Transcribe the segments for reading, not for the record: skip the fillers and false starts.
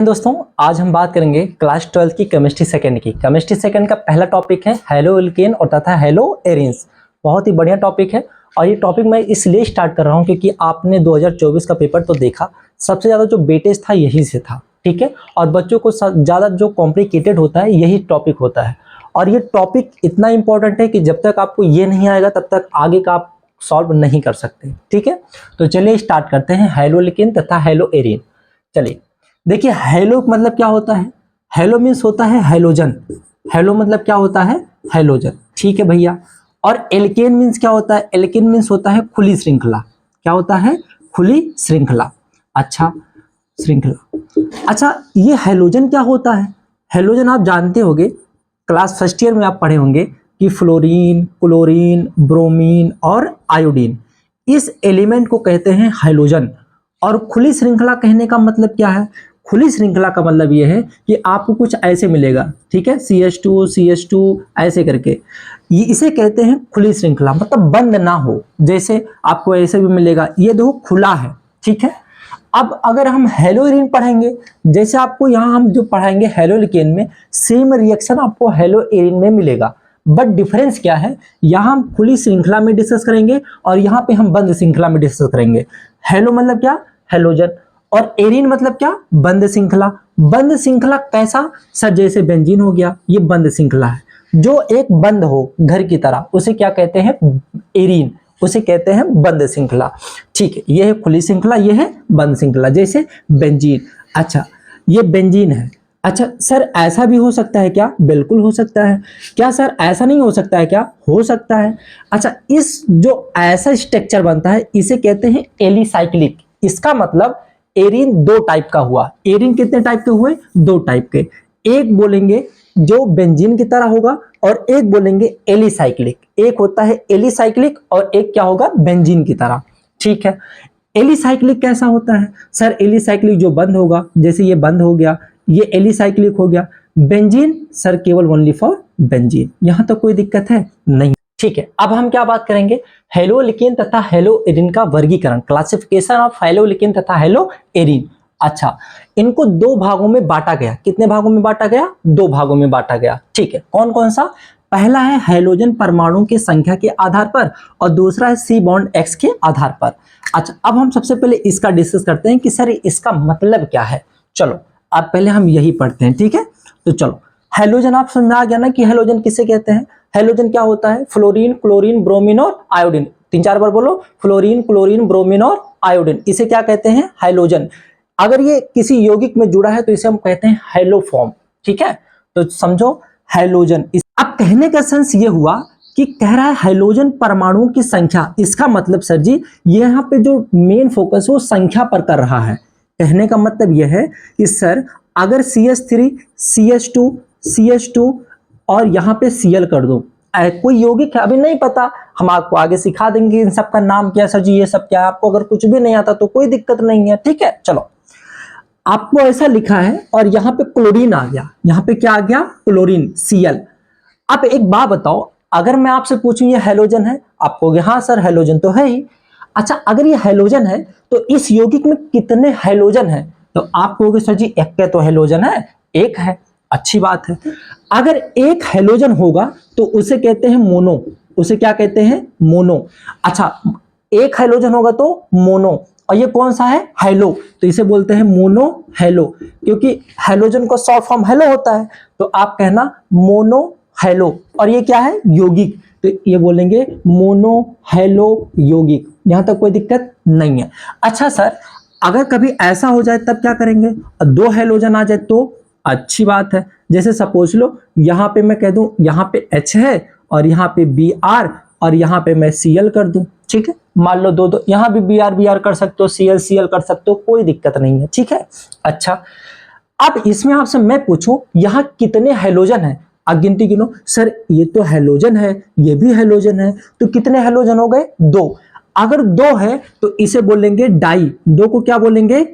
दोस्तों आज हम बात करेंगे क्लास 12 की केमिस्ट्री सेकंड की। केमिस्ट्री सेकंड का पहला टॉपिक है हेलो एल्केन और तथा हेलो एरिन्स। बहुत ही बढ़िया टॉपिक है और ये टॉपिक मैं इसलिए स्टार्ट कर रहा हूँ क्योंकि आपने 2024 का पेपर तो देखा, सबसे ज़्यादा जो वेटेज था यही से था, ठीक है। और बच्चों को ज़्यादा जो कॉम्प्लिकेटेड होता है यही टॉपिक होता है और ये टॉपिक इतना इंपॉर्टेंट है कि जब तक आपको ये नहीं आएगा तब तक आगे का आप सॉल्व नहीं कर सकते, ठीक है। तो चलिए स्टार्ट करते हैं हेलो एल्केन तथा हेलो एरिन। चलिए देखिए, हेलो मतलब क्या होता है? हेलो मीन्स होता है हेलोजन। हेलो मतलब क्या होता है? हेलोजन, ठीक है भैया। और एल्केन मीन्स क्या होता है? एल्केन मीन्स होता है खुली श्रृंखला। क्या होता है? खुली श्रृंखला। अच्छा, श्रृंखला। अच्छा, ये हेलोजन क्या होता है? हेलोजन आप जानते होंगे, क्लास फर्स्ट ईयर में आप पढ़े होंगे कि फ्लोरीन, क्लोरीन, ब्रोमीन और आयोडीन, इस एलिमेंट को कहते हैं हेलोजन। और खुली श्रृंखला कहने का मतलब क्या है? खुली श्रृंखला का मतलब यह है कि आपको कुछ ऐसे मिलेगा, ठीक है, CH2 ऐसे करके, ये इसे कहते हैं खुली श्रृंखला, मतलब बंद ना हो। जैसे आपको ऐसे भी मिलेगा, ये देखो खुला है, ठीक है। अब अगर हम हेलो एरिन पढ़ेंगे, जैसे आपको यहाँ हम जो पढ़ाएंगे हेलो एल्केन में, सेम रिएक्शन आपको हेलो एरिन में मिलेगा, बट डिफरेंस क्या है? यहाँ हम खुली श्रृंखला में डिस्कस करेंगे और यहाँ पे हम बंद श्रृंखला में डिस्कस करेंगे। हेलो मतलब क्या? हेलोजन। और एरिन मतलब क्या? बंद श्रृंखला। बंद श्रृंखला कैसा? सर जैसे बेंजीन हो गया, ये बंद श्रृंखला है। जो एक बंद हो घर की तरह उसे क्या कहते हैं? एरिन, उसे कहते हैं बंद श्रृंखला, ठीक है। ये है खुली श्रृंखला, ये है बंद श्रृंखला, जैसे बेंजीन। अच्छा, ये बेंजीन है। अच्छा सर, ऐसा भी हो सकता है क्या? बिल्कुल हो सकता है। क्या सर ऐसा नहीं हो सकता है क्या? हो सकता है। अच्छा, इस जो ऐसा स्ट्रक्चर बनता है इसे कहते हैं एलिसाइक्लिक। इसका मतलब एरिन दो टाइप का हुआ। एरिन कितने टाइप के हुए? दो टाइप के। एक बोलेंगे जो बेंजीन की तरह होगा और एक बोलेंगे एलिसाइक्लिक। एक होता है एलिसाइक्लिक और एक क्या होगा? बेंजीन की तरह, ठीक है। एलिसाइक्लिक कैसा होता है? सर एलिसाइक्लिक जो बंद होगा, जैसे ये बंद हो गया, ये एलिसाइक्लिक हो गया। बेंजीन सर केवल ओनली फॉर बेंजीन, यहां तो कोई दिक्कत है नहीं, ठीक है। अब हम क्या बात करेंगे? हेलो एल्केन तथा हेलो एरिन का वर्गीकरण, क्लासिफिकेशन ऑफ हेलो एल्केन तथा हेलो एरिन। अच्छा, इनको दो भागों में बांटा गया। कितने भागों में बांटा गया? दो भागों में बांटा गया, ठीक है। कौन कौन सा? पहला है हाइड्रोजन परमाणुओं की संख्या के आधार पर और दूसरा है सी बॉन्ड एक्स के आधार पर। अच्छा, अब हम सबसे पहले इसका डिस्कस करते हैं कि सर इसका मतलब क्या है। चलो अब पहले हम यही पढ़ते हैं, ठीक है। तो चलो, हेलोजन आप समझ में आ गया ना कि हेलोजन किसे कहते हैं? हेलोजन क्या होता है? फ्लोरीन, क्लोरीन, ब्रोमीन और आयोडीन। तीन चार बार बोलो, फ्लोरीन, क्लोरीन, ब्रोमीन और आयोडीन, इसे क्या कहते हैं? हेलोजन। अगर ये किसी यौगिक में जुड़ा है तो इसे हम कहते हैं हेलोफॉर्म, ठीक है। तो समझो हेलोजन। अब कहने का सेंस ये हुआ कि कह रहा है हेलोजन परमाणुओं की संख्या। इसका मतलब सर जी ये यहाँ पे जो मेन फोकस है वो संख्या पर कर रहा है। कहने का मतलब यह है कि सर अगर CH3, CH2, CH2 और यहाँ पे Cl कर दो, कोई यौगिक है अभी नहीं पता, हम आपको आगे सिखा देंगे इन सब का नाम क्या सर जी, ये सब क्या है। आपको अगर कुछ भी नहीं आता तो कोई दिक्कत नहीं है, ठीक है। चलो, आपको ऐसा लिखा है और यहाँ पे क्लोरीन आ गया, यहाँ पे क्या आ गया? Chlorine, Cl। अब एक बात बताओ, अगर मैं आपसे पूछूं ये हेलोजन है, आप कहोगे हाँ सर हेलोजन तो है ही। अच्छा, अगर ये हेलोजन है तो इस यौगिक में कितने हेलोजन है? तो आप कहोगे सर जी एक का तो हेलोजन है, एक है। अच्छी बात है। अगर एक हेलोजन होगा तो उसे कहते हैं मोनो। उसे क्या कहते हैं? मोनो। अच्छा, एक हेलोजन होगा तो मोनो, और ये कौन सा है? हेलो, तो इसे बोलते हैं मोनो हेलो, क्योंकि हेलोजन का शॉर्ट फॉर्म हेलो होता है। तो आप कहना मोनो हेलो, और ये क्या है? यौगिक, तो ये बोलेंगे मोनो हेलो यौगिक। यहां तक कोई दिक्कत नहीं है। अच्छा सर, अगर कभी ऐसा हो जाए तब क्या करेंगे? दो हेलोजन आ जाए तो? अच्छी बात है। जैसे सपोज लो यहां पे मैं कह दूं यहां पे H है और यहां पे Br और यहां पे मैं Cl कर दूं, ठीक है। मान लो दो दो, यहां भी Br कर सकते हो, Cl कर सकते हो, कोई दिक्कत नहीं है, ठीक है। अच्छा, अब इसमें आपसे मैं पूछूं यहां कितने हेलोजन है? अब गिनती गिनो। सर ये तो हेलोजन है, ये भी हेलोजन है, तो कितने हेलोजन हो गए? दो। अगर दो है तो इसे बोलेंगे डाई। दो को क्या बोलेंगे?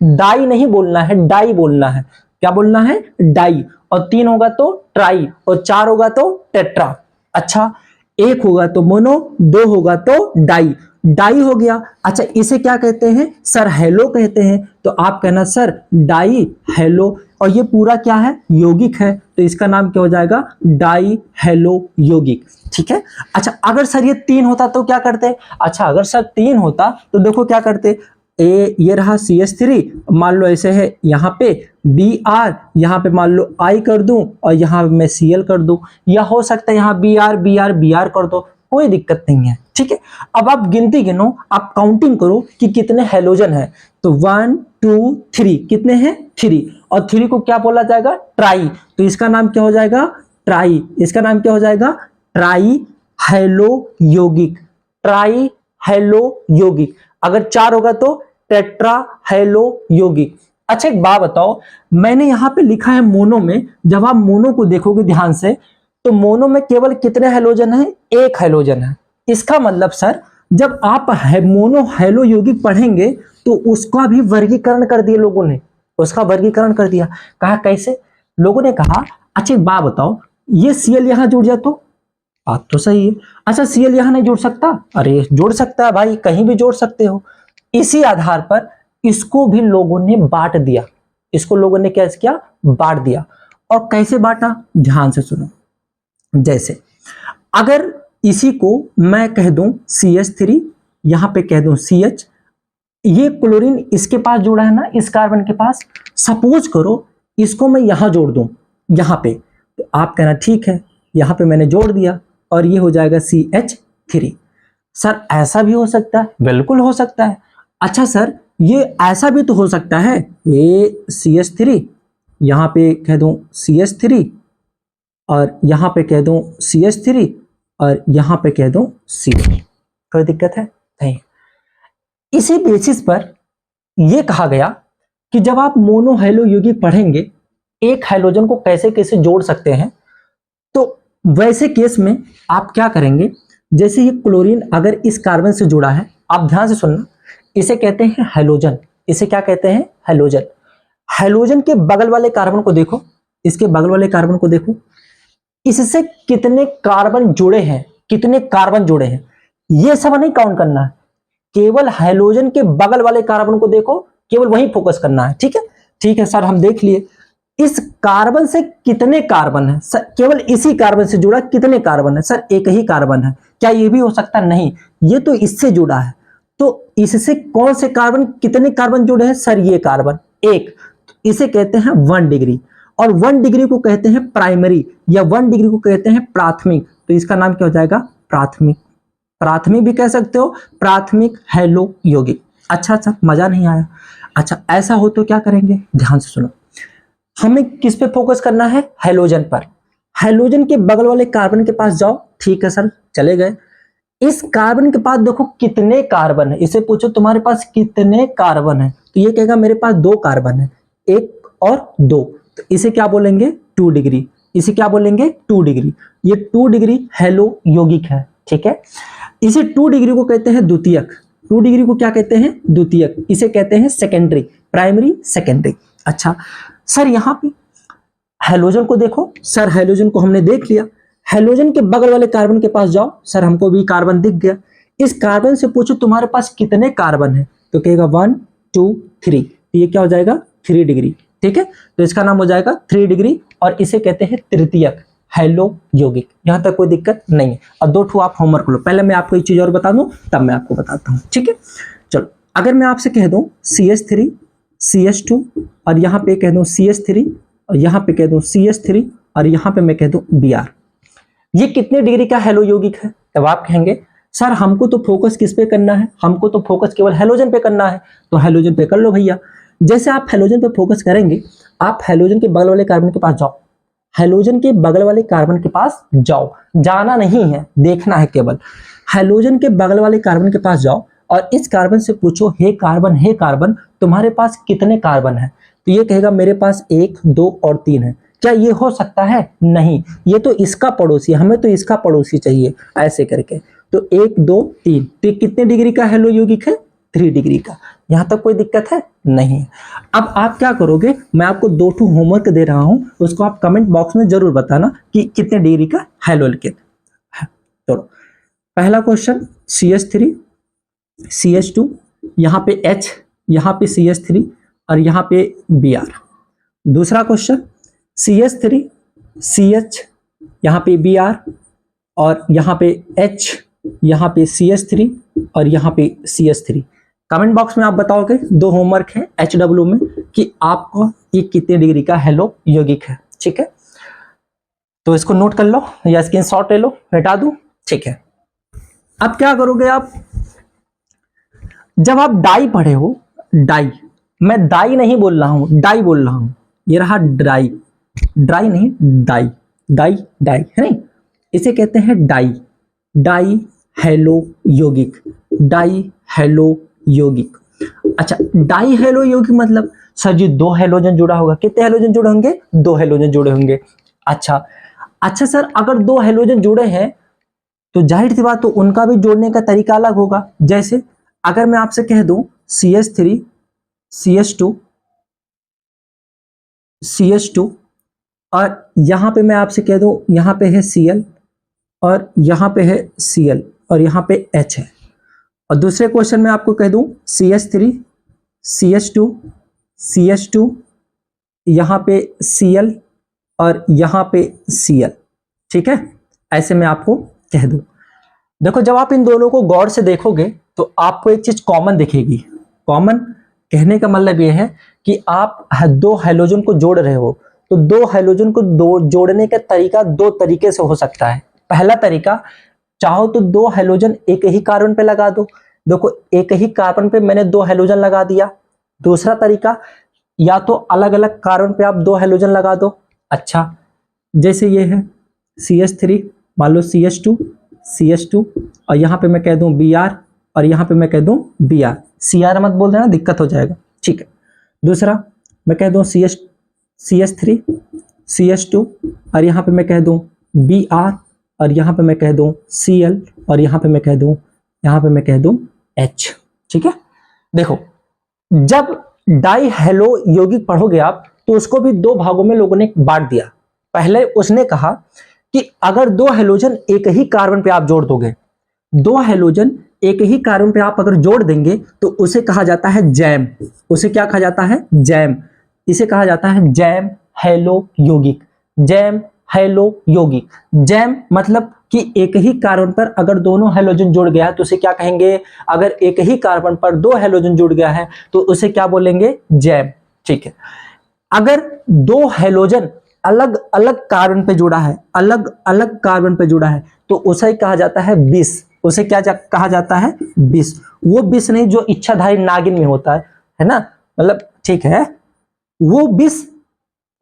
डाई नहीं बोलना है, डाई बोलना है। क्या बोलना है? डाई। और तीन होगा तो ट्राई, और चार होगा तो टेट्रा। अच्छा, एक होगा तो मोनो, दो होगा तो डाई। डाई हो गया। अच्छा इसे क्या कहते हैं सर, हेलो कहते हैं। तो आप कहना सर डाई हेलो, और ये पूरा क्या है यौगिक है, तो इसका नाम क्या हो जाएगा डाई हेलो यौगिक। ठीक है। अच्छा अगर सर ये 3 होता तो क्या करते? अच्छा अगर सर 3 होता तो देखो क्या करते, ये रहा CH3, मान लो ऐसे है यहाँ पे Br, यहाँ पे मान लो I कर दूं और यहाँ मैं Cl कर दूं, या हो सकता है यहाँ Br कर दो, कोई दिक्कत नहीं है। ठीक है। अब आप गिनती गिनो, आप काउंटिंग करो कि कितने हेलोजन है। तो 1 2 3 कितने हैं 3, और 3 को क्या बोला जाएगा ट्राई, तो इसका नाम क्या हो जाएगा ट्राई, इसका नाम क्या हो जाएगा ट्राई हेलो यौगिक, ट्राई हेलो यौगिक। अगर 4 होगा तो टेट्रा हेलो यौगिक। अच्छा एक बात बताओ, मैंने यहां पे लिखा है मोनो में, जब आप मोनो को देखोगे ध्यान से तो मोनो में केवल कितने हेलोजन है, एक हेलोजन है। इसका मतलब सर जब आप मोनो हेलो यौगिक पढ़ेंगे तो उसका भी वर्गीकरण कर दिया लोगों ने, उसका वर्गीकरण कर दिया। कहा कैसे? लोगों ने कहा अच्छा एक बात बताओ, ये Cl यहां जुड़ जाए तो बात तो सही है। अच्छा Cl यहां नहीं जुड़ सकता? अरे जुड़ सकता है भाई, कहीं भी जोड़ सकते हो। इसी आधार पर इसको भी लोगों ने बांट दिया, इसको लोगों ने क्या किया बांट दिया। और कैसे बांटा ध्यान से सुनो, जैसे अगर इसी को मैं कह दूं CH3, यहां पे कह दूं CH, ये क्लोरीन इसके पास जुड़ा है ना इस कार्बन के पास, सपोज करो इसको मैं यहां जोड़ दूं यहां पे, तो आप कहना ठीक है यहां पे मैंने जोड़ दिया और ये हो जाएगा CH3। सर ऐसा भी हो सकता है? बिल्कुल हो सकता है। अच्छा सर ये ऐसा भी तो हो सकता है, ये CH3 यहां पे कह दूं CH3 और यहां पे कह दूं CH3 और यहां पे कह दूं CO, कोई दिक्कत है नहीं। इसी बेसिस पर यह कहा गया कि जब आप मोनो हेलो यौगिक पढ़ेंगे एक हेलोजन को कैसे कैसे जोड़ सकते हैं, तो वैसे केस में आप क्या करेंगे, जैसे ये क्लोरीन अगर इस कार्बन से जुड़ा है, आप ध्यान से सुनना, इसे कहते हैं हेलोजन, इसे क्या कहते हैं हेलोजन। हेलोजन के बगल वाले कार्बन को देखो, इसके बगल वाले कार्बन को देखो, इससे कितने कार्बन जुड़े हैं, कितने कार्बन जुड़े हैं, यह सब नहीं काउंट करना है, केवल हेलोजन के बगल वाले कार्बन को देखो, केवल वहीं फोकस करना है। ठीक है, ठीक है सर हम देख लिए इस कार्बन से कितने कार्बन है सर, केवल इसी कार्बन से जुड़ा कितने कार्बन है सर, एक ही कार्बन है। क्या ये भी हो सकता? नहीं, ये तो इससे जुड़ा है, तो इससे कौन से कार्बन, कितने कार्बन जुड़े हैं सर, ये कार्बन एक, इसे कहते हैं 1 डिग्री, और 1 डिग्री को कहते हैं प्राइमरी, या 1 डिग्री को कहते हैं प्राथमिक, तो इसका नाम क्या हो जाएगा प्राथमिक, प्राथमिक भी कह सकते हो, प्राथमिक हेलो यौगिक। अच्छा मजा नहीं आया? अच्छा ऐसा हो तो क्या करेंगे, ध्यान से सुनो, हमें किस पे फोकस करना है, हेलोजन पर। हेलोजन के बगल वाले कार्बन के पास जाओ, ठीक है सर चले गए, इस कार्बन के पास देखो कितने कार्बन है, इसे पूछो तुम्हारे पास कितने कार्बन है, तो ये कहेगा मेरे पास 2 कार्बन है, 1 और 2, तो इसे क्या बोलेंगे 2 डिग्री, इसे क्या बोलेंगे 2 डिग्री, ये 2 डिग्री हेलो यौगिक है। ठीक है, इसे 2 डिग्री को कहते हैं द्वितीयक, 2 डिग्री को क्या कहते हैं द्वितीयक, इसे कहते हैं सेकेंडरी, प्राइमरी सेकेंडरी। अच्छा सर यहां पे हेलोजन को देखो, सर हेलोजन को हमने देख लिया, हेलोजन के बगल वाले कार्बन के पास जाओ, सर हमको भी कार्बन दिख गया, इस कार्बन से पूछो तुम्हारे पास कितने कार्बन है, तो कहेगा 1 2 3, तो ये क्या हो जाएगा 3 डिग्री। ठीक है, तो इसका नाम हो जाएगा 3 डिग्री, और इसे कहते हैं तृतीयक हेलो यौगिक। यहां तक कोई दिक्कत नहीं है। और 2 ठो आप होमवर्क लो, पहले मैं आपको एक चीज और बता दूं तब मैं आपको बताता हूं। ठीक है, चलो अगर मैं आपसे कह दूं CH3 CH2 और यहां पे कह दूं CH3 और यहां पे कह दूं CH3 और यहां पे मैं कह दूं Br, ये कितने डिग्री का हेलो यौगिक है, तब आप कहेंगे सर हमको तो फोकस किस पे करना है, हमको तो फोकस केवल हेलोजन पे करना है, तो हेलोजन पे कर लो भैया। जैसे आप हेलोजन पे फोकस करेंगे, आप हेलोजन के बगल वाले कार्बन के पास जाओ, हेलोजन के बगल वाले कार्बन के पास जाओ, जाना नहीं है देखना है केवल, हेलोजन के बगल वाले कार्बन के पास जाओ और इस कार्बन से पूछो हे कार्बन तुम्हारे पास कितने कार्बन है, तो ये कहेगा मेरे पास 1 2 और 3 है। क्या ये हो सकता है? नहीं, ये तो इसका पड़ोसी, हमें तो इसका पड़ोसी चाहिए, ऐसे करके। तो 1 2 3, तो कितने डिग्री का हेलो यौगिक है 3 डिग्री का। यहां तक कोई दिक्कत है? नहीं। अब आप क्या करोगे, मैं आपको 2 ठो होमवर्क दे रहा हूं, उसको आप कमेंट बॉक्स में जरूर बताना कि कितने डिग्री का हेलो यौगिक है। चलो पहला क्वेश्चन CH3 CH2, यहाँ पे H, यहाँ पे CH3 और यहाँ पे Br। दूसरा क्वेश्चन CH3 CH, यहाँ पे Br और यहाँ पे H, यहाँ पे CH3 और यहाँ पे CH3। कमेंट बॉक्स में आप बताओगे, दो होमवर्क है HW में, कि आपको ये कितने डिग्री का हेलो यौगिक है। ठीक है, तो इसको नोट कर लो या स्क्रीनशॉट ले लो, हटा दूं। ठीक है, अब क्या करोगे आप, जब आप डाई पढ़े हो, डाई, मैं दाई नहीं बोल रहा हूं, डाई बोल रहा हूं, ये रहा ड्राई, ड्राई नहीं डाई, डाई डाई है नहीं, इसे कहते हैं डाई, डाई हेलो यौगिक, डाई हेलो यौगिक। अच्छा, डाई हेलो यौगिक मतलब सर जी दो हेलोजन जुड़ा होगा, कितने हेलोजन जुड़े होंगे, दो हेलोजन जुड़े होंगे। अच्छा सर, अगर दो हेलोजन जुड़े हैं तो जाहिर सी बात तो उनका भी जोड़ने का तरीका अलग होगा। जैसे अगर मैं आपसे कह दूं CH3 CH2 CH2 और यहां पे मैं आपसे कह दूं यहां पे है Cl और यहां पे है Cl और यहां पे H है, और दूसरे क्वेश्चन में आपको कह दूं CH3 CH2 CH2 यहां पे Cl और यहां पे Cl। ठीक है, ऐसे मैं आपको कह दूं। देखो, जब आप इन दोनों को गौर से देखोगे तो आपको एक चीज कॉमन दिखेगी। कॉमन कहने का मतलब यह है कि आप दो हाइड्रोजन को जोड़ रहे हो, तो दो हाइड्रोजन को जोड़ने का तरीका दो तरीके से हो सकता है। पहला तरीका, चाहो तो दो हाइड्रोजन एक ही कार्बन पे लगा दो, देखो एक ही कार्बन पे मैंने दो हाइड्रोजन लगा दिया। दूसरा तरीका, या तो अलग अलग कार्बन पे आप दो हाइड्रोजन लगा दो। अच्छा, जैसे ये है CH3, मान लो CH2 और यहाँ पे मैं कह दूं Br और यहाँ पे मैं कह दूं Br, Cr मत बोल देना, दिक्कत हो जाएगा। ठीक है, दूसरा मैं कह दूं CH3 CH2 और यहाँ पे मैं कह दूं Br और यहाँ पे मैं कह दूं Cl और यहाँ पे मैं कह दूं H। ठीक है, देखो जब डाई हेलो यौगिक पढ़ोगे आप तो उसको भी दो भागों में लोगों ने बांट दिया। पहले उसने कहा कि अगर दो हेलोजन एक ही कार्बन पे आप जोड़ दोगे, दो हेलोजन एक ही कार्बन पे आप अगर जोड़ देंगे तो उसे कहा जाता है जैम। उसे क्या कहा जाता है, जैम। इसे कहा जाता है जैम हेलो यौगिक, जैम हेलो यौगिक। जैम मतलब कि एक ही कार्बन पर अगर दोनों हेलोजन जुड़ गया है तो उसे क्या कहेंगे, अगर एक ही कार्बन पर दो हेलोजन जुड़ गया है तो उसे क्या बोलेंगे, जैम। ठीक है, अगर दो हेलोजन अलग अलग कार्बन पे जुड़ा है, अलग अलग कार्बन पे जुड़ा है, तो उसे कहा जाता है विष। उसे क्या कहा जाता है, विष। वो विष नहीं जो इच्छाधारी नागिन में होता है ना, मतलब ठीक है, वो विष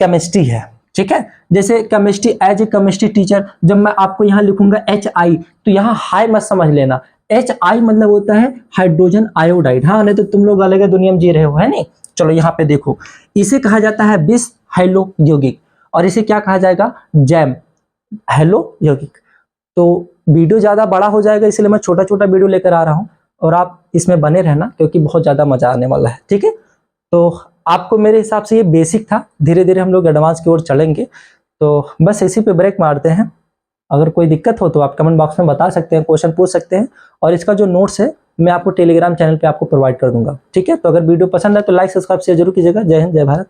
केमिस्ट्री है। ठीक है, जैसे chemistry, as a chemistry teacher जब मैं आपको यहां लिखूंगा HI तो यहां हाई मत समझ लेना, HI मतलब होता है हाइड्रोजन आयोडाइड। हाँ, नहीं तो तुम लोग अलग दुनिया में जी रहे हो, है नहीं। चलो यहाँ पे देखो, इसे कहा जाता है विष हेलो यौगिक और इसे क्या कहा जाएगा, जैम हेलो यौगिक। तो वीडियो ज्यादा बड़ा हो जाएगा इसलिए मैं छोटा छोटा वीडियो लेकर आ रहा हूँ और आप इसमें बने रहना क्योंकि बहुत ज्यादा मजा आने वाला है। ठीक है, तो आपको मेरे हिसाब से ये बेसिक था, धीरे धीरे हम लोग एडवांस की ओर चलेंगे। तो बस इसी पे ब्रेक मारते हैं। अगर कोई दिक्कत हो तो आप कमेंट बॉक्स में बता सकते हैं, क्वेश्चन पूछ सकते हैं और इसका जो नोट्स है मैं आपको टेलीग्राम चैनल पे आपको प्रोवाइड कर दूंगा। ठीक है, तो अगर वीडियो पसंद है तो लाइक सब्सक्राइब शेयर जरूर कीजिएगा। जय हिंद, जय भारत।